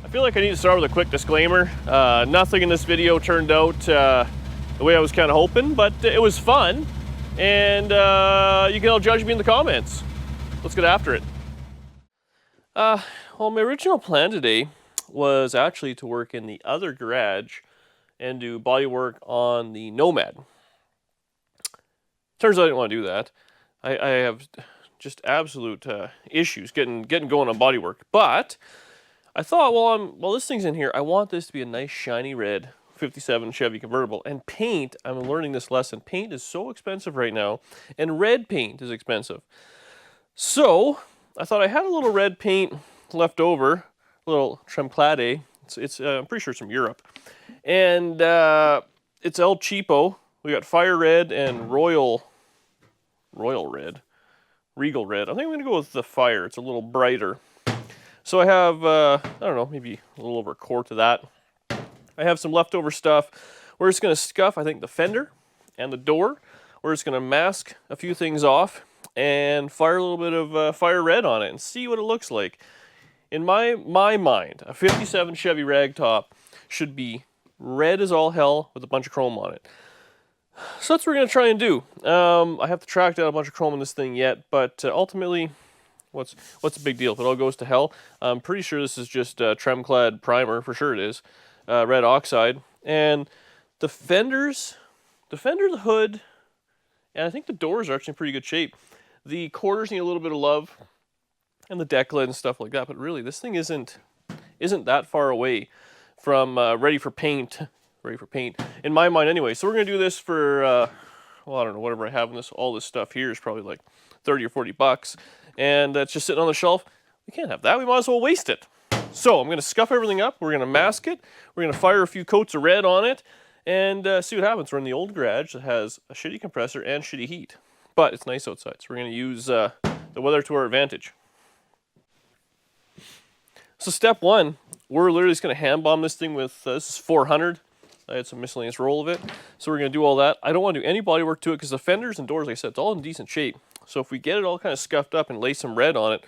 I feel like I need to start with a quick disclaimer. Nothing in this video turned out the way I was kind of hoping, but it was fun, and you can all judge me in the comments. Let's get after it. Well, my original plan today was actually to work in the other garage and do body work on the Nomad. Turns out I didn't want to do that. I have just absolute issues getting going on body work, but I thought, while this thing's in here, I want this to be a nice shiny red 57 Chevy convertible. And paint, I'm learning this lesson. Paint is so expensive right now, and red paint is expensive. So I thought I had a little red paint left over, a little Tremplade. It's I'm pretty sure it's from Europe, and it's El Cheapo. We got Fire Red and Royal Red, Regal Red. I think I'm gonna go with the Fire. It's a little brighter. So I have, I don't know, maybe a little over a quart of that. I have some leftover stuff. We're just going to scuff, I think, the fender and the door. We're just going to mask a few things off and fire a little bit of Fire Red on it and see what it looks like. In my mind, a 57 Chevy Rag top should be red as all hell with a bunch of chrome on it. So that's what we're going to try and do. I have to track down a bunch of chrome in this thing yet, but ultimately, what's the big deal? If it all goes to hell, I'm pretty sure this is just Tremclad primer, for sure it is, red oxide. And the fenders, the hood, and I think the doors are actually in pretty good shape. The quarters need a little bit of love, and the deck lid and stuff like that, but really this thing isn't that far away from ready for paint, in my mind anyway. So we're going to do this for, well, I don't know, whatever I have in this, all this stuff here is probably like 30 or 40 bucks. And it's just sitting on the shelf. We can't have that. We might as well waste it. So I'm going to scuff everything up. We're going to mask it. We're going to fire a few coats of red on it and see what happens. We're in the old garage that has a shitty compressor and shitty heat. But it's nice outside, so we're going to use the weather to our advantage. So step one, we're literally just going to hand bomb this thing with, this is 400. I had some miscellaneous roll of it. So we're going to do all that. I don't want to do any body work to it because the fenders and doors, like I said, it's all in decent shape. So if we get it all kind of scuffed up and lay some red on it,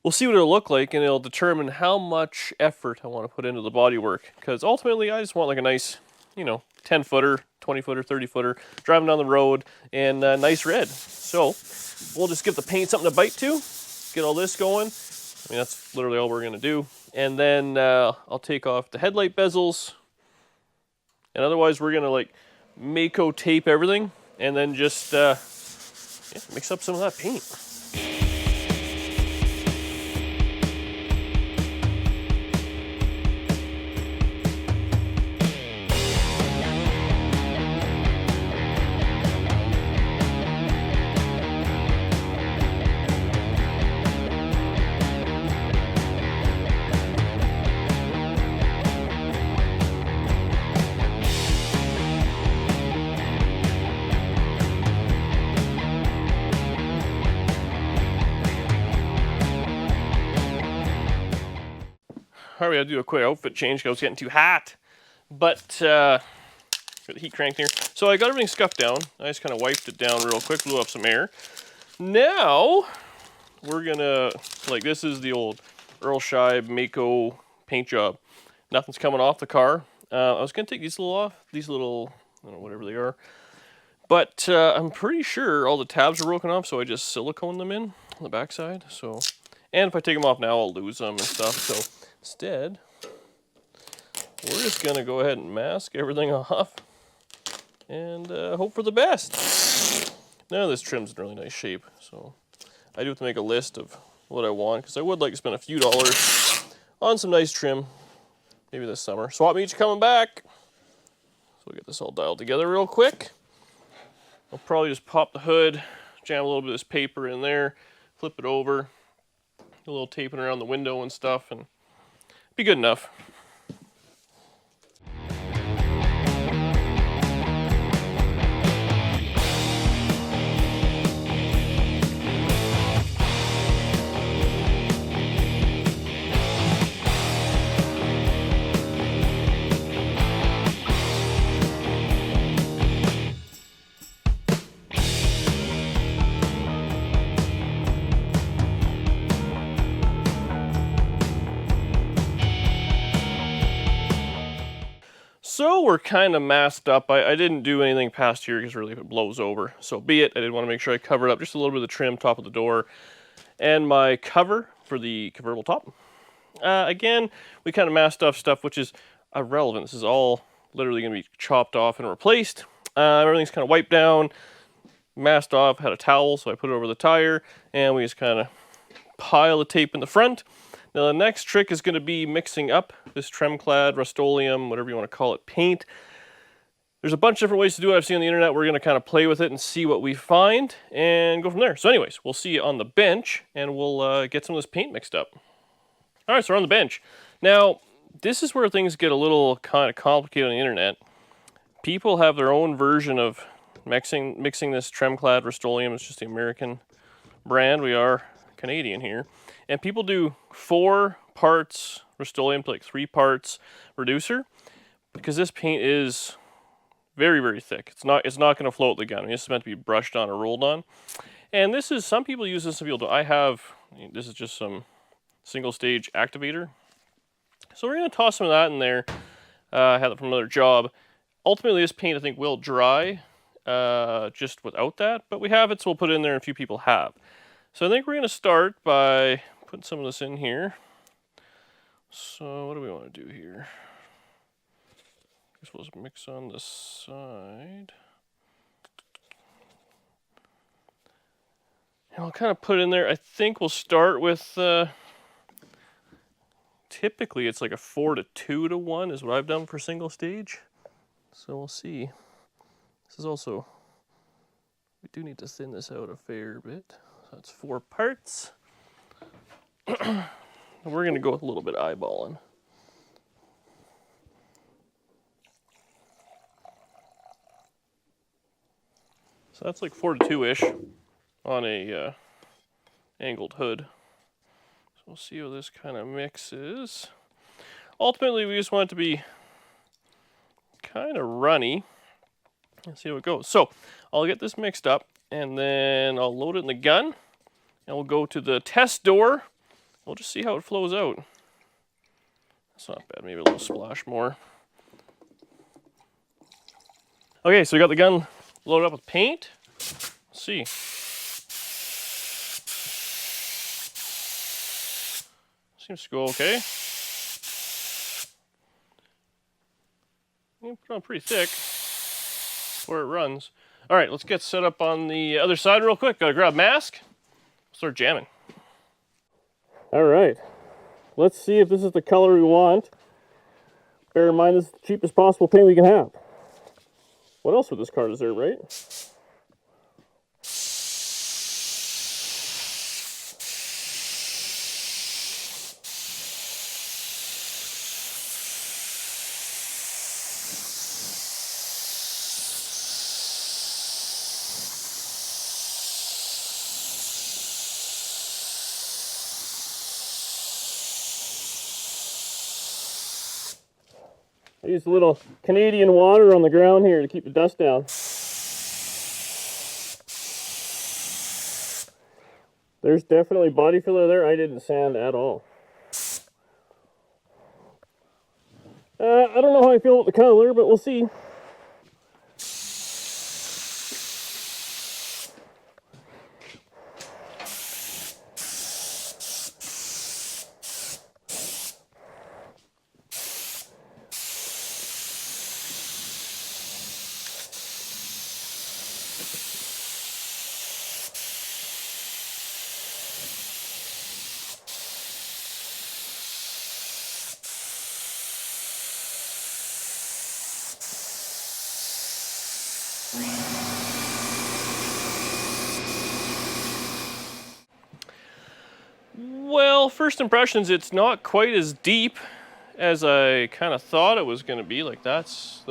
we'll see what it'll look like, and it'll determine how much effort I want to put into the body work. Because ultimately, I just want like a nice, 10-footer, 20-footer, 30-footer, driving down the road, and nice red. So we'll just give the paint something to bite to, get all this going. I mean, that's literally all we're going to do. And then I'll take off the headlight bezels, and otherwise we're going to like Mako tape everything, and then just mix up some of that paint. All right, we gotta do a quick outfit change because it's getting too hot. But, got the heat cranked here. So I got everything scuffed down. I just kind of wiped it down real quick, blew up some air. Now, we're gonna, like, this is the old Earl Scheib Mako paint job. Nothing's coming off the car. I was gonna take these little off, I don't know, whatever they are. But I'm pretty sure all the tabs are broken off, so I just silicone them in on the backside. So, and if I take them off now, I'll lose them and stuff. So instead, we're just gonna go ahead and mask everything off and hope for the best. Now this trim's in really nice shape, so I do have to make a list of what I want because I would like to spend a few dollars on some nice trim, maybe this summer. Swap meets coming back, so we'll get this all dialed together real quick. I'll probably just pop the hood, jam a little bit of this paper in there, flip it over, a little taping around the window and stuff, and be good enough. So we're kind of masked up. I didn't do anything past here because really if it blows over, so be it. I did want to make sure I covered up just a little bit of the trim top of the door and my cover for the convertible top. Again, we kind of masked off stuff which is irrelevant. This is all literally going to be chopped off and replaced. Everything's kind of wiped down, masked off, had a towel, so I put it over the tire, and we just kind of pile of tape in the front. Now the next trick is going to be mixing up this trem-clad, Rust-Oleum, whatever you want to call it, paint. There's a bunch of different ways to do it I've seen on the internet. We're going to kind of play with it and see what we find and go from there. So anyways, we'll see you on the bench and we'll get some of this paint mixed up. Alright, so we're on the bench. Now, this is where things get a little kind of complicated on the internet. People have their own version of mixing this trem-clad Rust-Oleum. It's just the American brand. We are Canadian here. And people do 4 parts Rust-Oleum to like 3 parts reducer because this paint is very, very thick. It's not going to float the gun. I mean, it's meant to be brushed on or rolled on. And this is, some people use this, some people don't. This is just some single stage activator. So we're going to toss some of that in there. I had it from another job. Ultimately, this paint I think will dry just without that, but we have it, so we'll put it in there and a few people have. So I think we're going to start by putting some of this in here. So what do we want to do here? I guess we'll just mix on the side. And I'll kind of put it in there. I think we'll start with, typically it's like a 4 to 2 to 1 is what I've done for single stage. So we'll see. This is also, we do need to thin this out a fair bit. So that's 4 parts. We're going to go with a little bit of eyeballing. So that's like 4 to 2-ish on a angled hood. So we'll see how this kind of mixes. Ultimately, we just want it to be kind of runny. Let's see how it goes. So I'll get this mixed up and then I'll load it in the gun and we'll go to the test door. We'll just see how it flows out. That's not bad, maybe a little splash more. Okay, so we got the gun loaded up with paint. Let's see. Seems to go okay. Put it on pretty thick before it runs. All right, let's get set up on the other side real quick. Gotta grab mask. Start jamming. All right, let's see if this is the color we want. Bear in mind, this is the cheapest possible paint we can have. What else would this car deserve, right? I used a little Canadian water on the ground here to keep the dust down. There's definitely body filler there. I didn't sand at all. I don't know how I feel about the color, but we'll see. Well, first impressions, it's not quite as deep as I kind of thought it was going to be. Like that's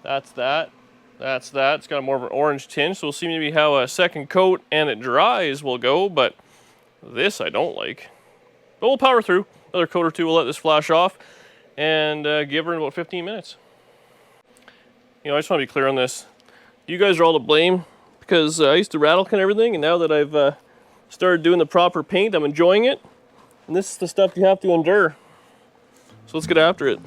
that. It's got more of an orange tinge, so we'll see maybe how a second coat and it dries will go, but this I don't like. But we'll power through. Another coat or two, we'll let this flash off and give her in about 15 minutes. You know, I just want to be clear on this. You guys are all to blame because I used to rattle can everything, and now that I've started doing the proper paint, I'm enjoying it. And this is the stuff you have to endure. So let's get after it.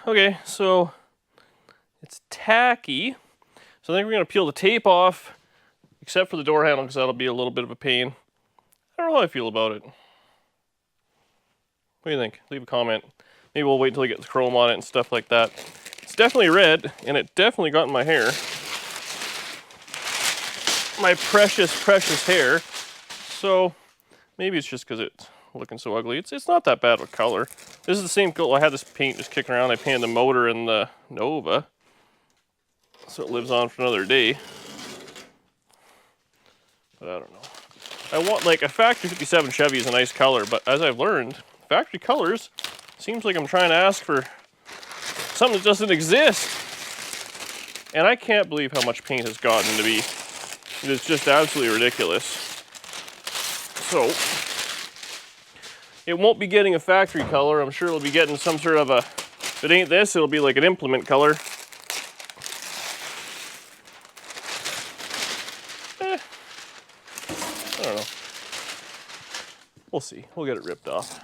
Okay, so it's tacky. So I think we're going to peel the tape off, except for the door handle, because that'll be a little bit of a pain. I don't know how I feel about it. What do you think? Leave a comment. Maybe we'll wait until we get the chrome on it and stuff like that. It's definitely red, and it definitely got in my hair. My precious, precious hair. So maybe it's just because it's looking so ugly. It's not that bad of a color. This is the same color. I had this paint just kicking around. I painted the motor in the Nova, so it lives on for another day. But I don't know. I want, like, a factory 57 Chevy is a nice color, but as I've learned, factory colors seems like I'm trying to ask for something that doesn't exist. And I can't believe how much paint has gotten to be. It is just absolutely ridiculous. So, it won't be getting a factory color. I'm sure it'll be getting some sort of a, if it ain't this, it'll be like an implement color. I don't know. We'll see. We'll get it ripped off.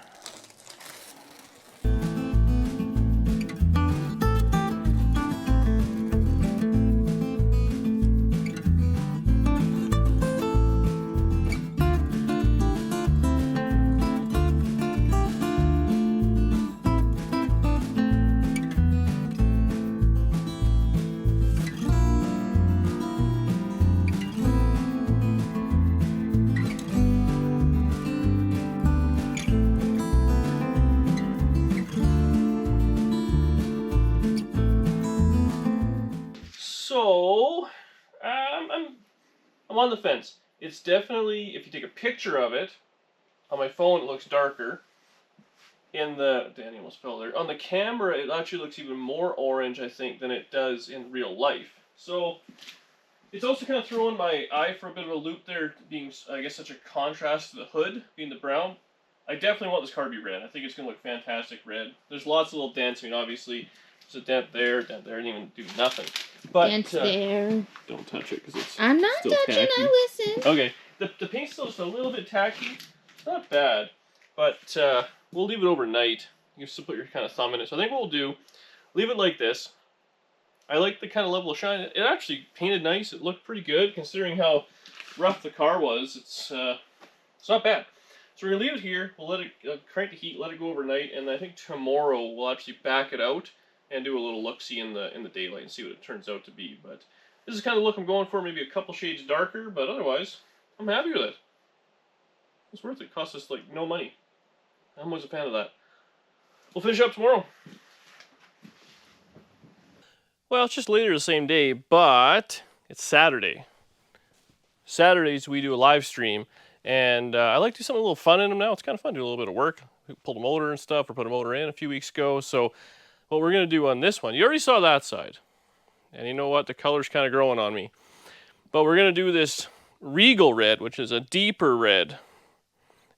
So, I'm on the fence. It's definitely, if you take a picture of it, on my phone it looks darker. Danny almost fell there. On the camera it actually looks even more orange, I think, than it does in real life. So, it's also kind of throwing my eye for a bit of a loop there, being, I guess, such a contrast to the hood, being the brown. I definitely want this car to be red. I think it's going to look fantastic red. There's lots of little dents. I mean, obviously, there's a dent there, didn't even do nothing. But dent there. Don't touch it, because it's I'm not still touching, tacky. I listen. Okay, the paint's still just a little bit tacky. It's not bad, but we'll leave it overnight. You just put your kind of thumb in it. So I think what we'll do, leave it like this. I like the kind of level of shine. It actually painted nice. It looked pretty good, considering how rough the car was. It's not bad. So we're going to leave it here. We'll let it crank the heat, let it go overnight, and I think tomorrow we'll actually back it out and do a little look-see in the daylight and see what it turns out to be. But this is kind of the look I'm going for, maybe a couple shades darker, but otherwise, I'm happy with it. It's worth it. It cost us, like, no money. I'm always a fan of that. We'll finish up tomorrow. Well, it's just later the same day, but it's Saturday. Saturdays we do a live stream, and I like to do something a little fun in them now. It's kind of fun to do a little bit of work. We pulled a motor and stuff, or put a motor in a few weeks ago, so what we're going to do on this one, you already saw that side. And you know what? The color's kind of growing on me. But we're going to do this Regal red, which is a deeper red.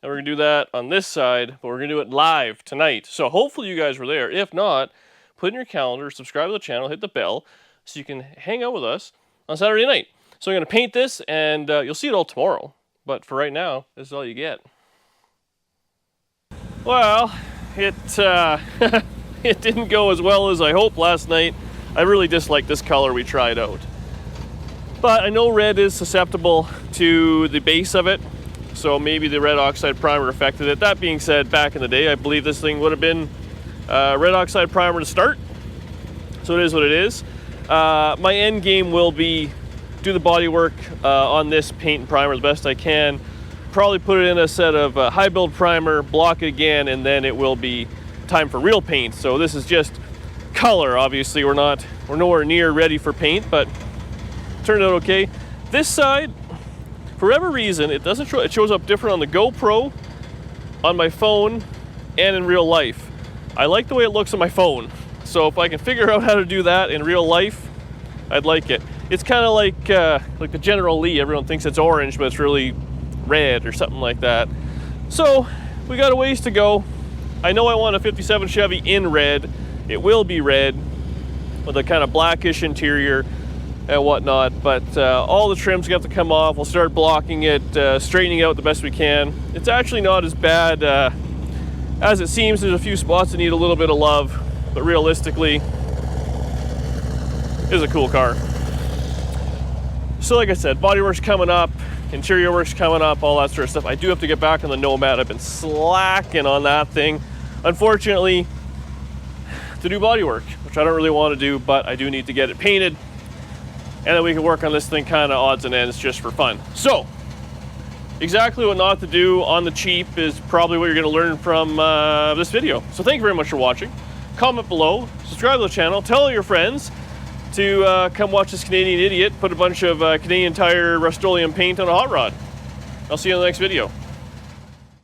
And we're going to do that on this side, but we're going to do it live tonight. So hopefully you guys were there. If not, put in your calendar, subscribe to the channel, hit the bell, so you can hang out with us on Saturday night. So I'm going to paint this, and you'll see it all tomorrow. But for right now, this is all you get. Well, it didn't go as well as I hoped last night. I really disliked this color we tried out. But I know red is susceptible to the base of it, so maybe the red oxide primer affected it. That being said, back in the day, I believe this thing would have been red oxide primer to start. So it is what it is. My end game will be do the body work on this paint and primer the best I can. Probably put it in a set of high build primer, block it again, and then it will be time for real paint. So this is just color. Obviously we're nowhere near ready for paint, but it turned out okay. This side, for whatever reason, it doesn't show. It shows up different on the GoPro, on my phone, and in real life. I like the way it looks on my phone, so if I can figure out how to do that in real life, I'd like it. It's kind of like the General Lee. Everyone thinks it's orange, but it's really red or something like that. So we got a ways to go. I know I want a 57 Chevy in red. It will be red with a kind of blackish interior and whatnot, but all the trims have to come off. We'll start blocking it, straightening out the best we can. It's actually not as bad as it seems. There's a few spots that need a little bit of love, but realistically, is a cool car. So like I said, bodywork's coming up, interior work's coming up, all that sort of stuff. I do have to get back on the Nomad. I've been slacking on that thing, unfortunately, to do bodywork, which I don't really want to do, but I do need to get it painted, and then we can work on this thing kind of odds and ends just for fun. So, exactly what not to do on the cheap is probably what you're going to learn from this video. So thank you very much for watching. Comment below, subscribe to the channel, tell your friends to come watch this Canadian idiot put a bunch of Canadian Tire Rust-Oleum paint on a hot rod. I'll see you in the next video.